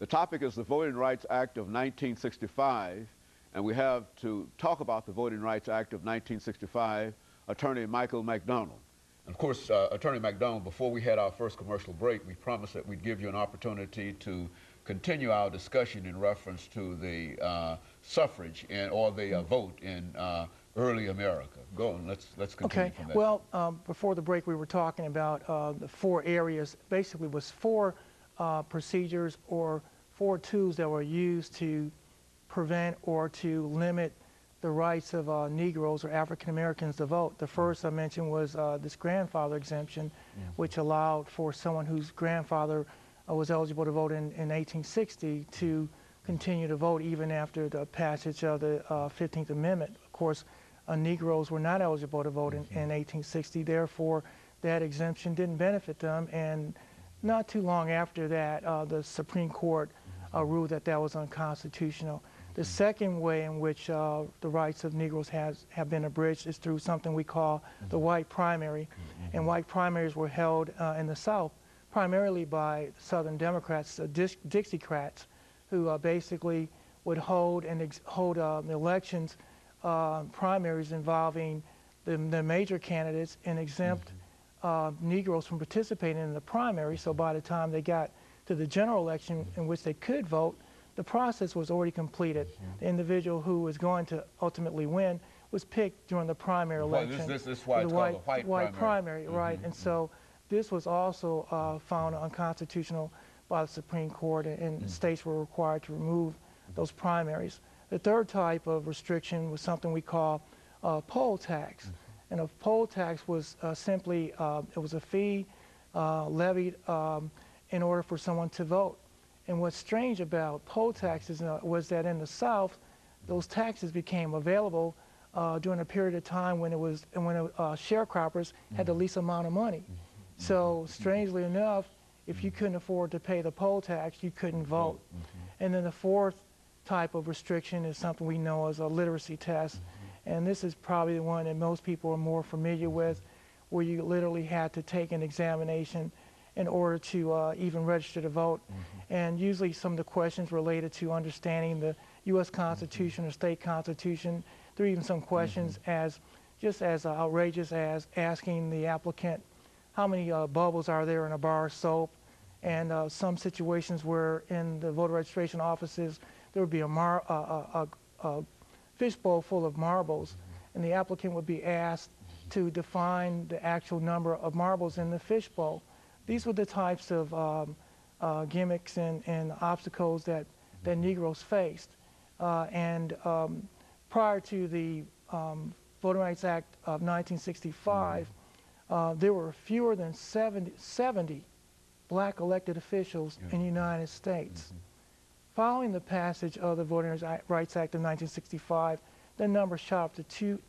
The topic is the Voting Rights Act of 1965, and we have to talk about the Voting Rights Act of 1965, Attorney Michael McDonald. And of course, Attorney McDonald, before we had our first commercial break, we promised that we'd give you an opportunity to continue our discussion in reference to the suffrage or the vote in early America. Go on, let's continue from that. Well, before the break, we were talking about the four areas. Basically, was four procedures or four tools that were used to prevent or to limit the rights of Negroes or African Americans to vote. The first I mentioned was this grandfather exemption, which allowed for someone whose grandfather was eligible to vote in 1860 to continue to vote even after the passage of the 15th Amendment. Of course, Negroes were not eligible to vote in 1860, therefore that exemption didn't benefit them, and not too long after that the Supreme Court ruled that that was unconstitutional. The second way in which the rights of Negroes have been abridged is through something we call the white primary. And white primaries were held in the South primarily by Southern Democrats, Dixiecrats, who basically would hold elections, primaries involving the major candidates, and exempt Negroes from participating in the primary. So by the time they got to the general election in which they could vote, the process was already completed. The individual who was going to ultimately win was picked during the primary election. This is why it's called the white primary. Right. And so this was also found unconstitutional by the Supreme Court, and states were required to remove those primaries. The third type of restriction was something we call poll tax. And a poll tax was simply, it was a fee levied in order for someone to vote. And what's strange about poll taxes was that in the South, those taxes became available during a period of time when sharecroppers had the least amount of money. So strangely enough, if you couldn't afford to pay the poll tax, you couldn't vote. And then the fourth type of restriction is something we know as a literacy test. And this is probably the one that most people are more familiar with, where you literally had to take an examination in order to even register to vote. And usually some of the questions related to understanding the U.S. Constitution or state constitution. There are even some questions just as outrageous as asking the applicant how many bubbles are there in a bar of soap, and some situations where in the voter registration offices there would be a fishbowl full of marbles, and the applicant would be asked to define the actual number of marbles in the fishbowl. These were the types of gimmicks and obstacles that Negroes faced. And prior to the Voting Rights Act of 1965, there were fewer than 70 black elected officials in the United States. Following the passage of the Voting Rights Act of 1965, the number shot up to two